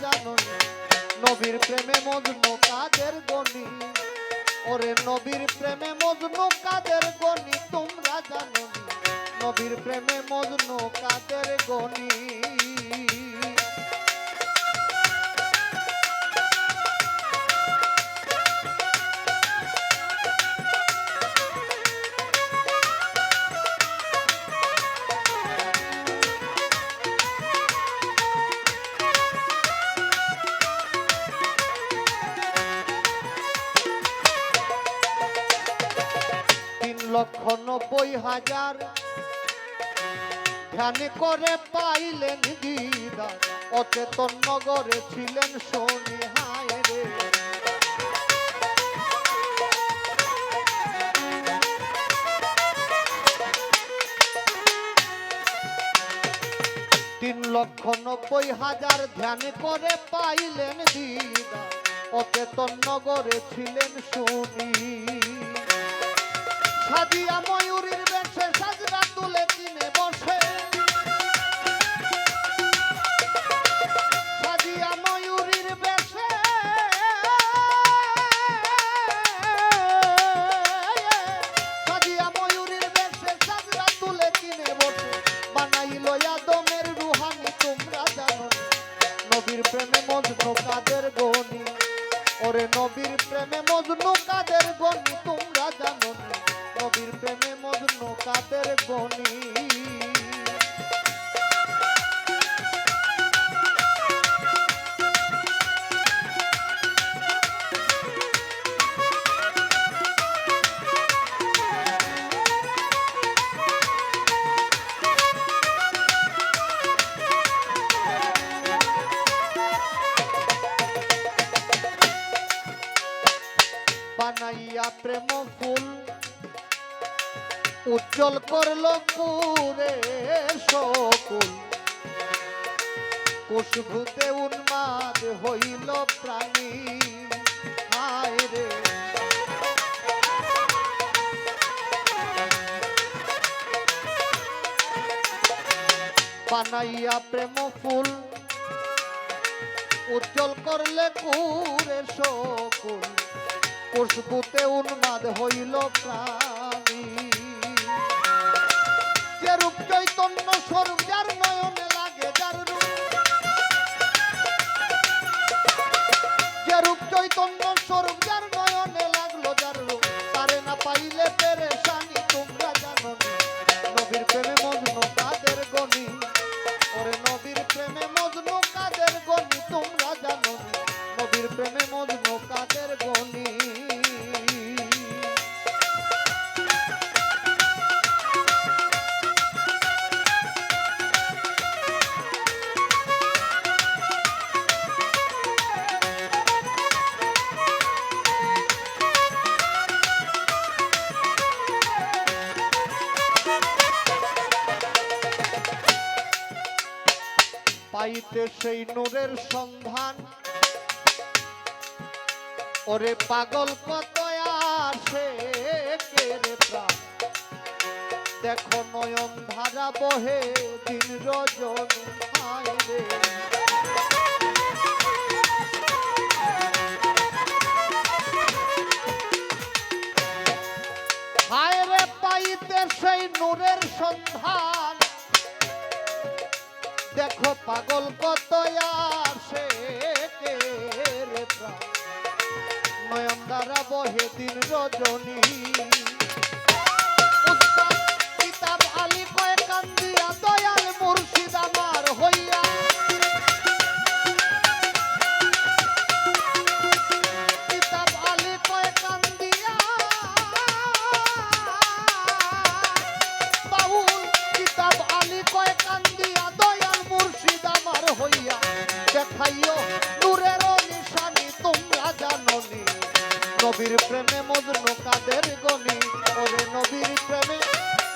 জানো নি নবীর প্রেমে মজনু কাদের গনি ওরে নবীর প্রেমে মজনু কাদের গনি তোমরা জানো নি নবীর প্রেমে মজনু কাদের গনি 3,90,000 ধ্যান করে পাইলেন দিদার অচেতন নগরে ছিলেন শনি হায় রে 3,90,000 ধ্যান করে পাইলেন দিদার অচেতন নগরে ছিলেন শনি সাজিয়া ময়ূরীর বেশে সাজরা তুলে কিনে বসে সাজিয়া ময়ূরীর বেশে সাজিয়া ময়ূরীর বেশে সাজরা তুলে কিনে বসে বানাইল আদমের রুহানি তোমরা জানো নবীর প্রেমে মজনু কাদের গনি ওরে নবীর প্রেমে মজনু কাদের গনি তোমরা জানো নবীর প্রেমে মজনু কাদের গনি বানাইয়া প্রেম ফুল উজ্জ্বল করল পুরে সকুল কুশভূতে উন্মাদ হইল প্রাণী হায় রে বানাইয়া প্রেম ফুল উজ্জ্বল করলে পুরে সকুল কুশভূতে উন্মাদ হইল প্রাণী যে রূপ চৈতন্য স্বরূপ যার নয়নে লাগে যার রূপ যে রূপ চৈতন্য স্বরূপ যার নয়নে লাগলো যার রূপ তারে না পাইলে পেরেশানি তোমরা জানো নবীর প্রেমে মজনু কাদের গনি ওরে নবীর প্রেমে মজনু কাদের গনি তোমরা জানো নবীর প্রেমে মজনু কাদের গনি পাইতে সেই নূরের সন্ধান ওরে পাগল কত আসে কেরে প্রাণ দেখো নয়ন ধারা বহে দিন রজনী হায় রে হায় রে পাইতে সেই নূরের সন্ধান দেখো পাগল কত আসে রে প্রাণ নয়ন দ্বারা বহে দিন রজনী কিতাব আলী কয় কান্দিয়া দয়াল মুর্শিদ আমার হইয়া কিতাব আলী কয় কান্দিয়া বাউল কিতাব আলী কয় কান্দিয়া দয়াল মুর্শিদ আমার হইয়া দেখাইও নূরের নিশানি তোমরা জানো নি নবীর প্রেমে মজনু কাদের গনি ওরে নবীর প্রেমে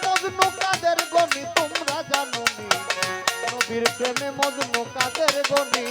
মজনু কাদের গনি তোমরা জানো নি নবীর প্রেমে মজনু কাদের গনি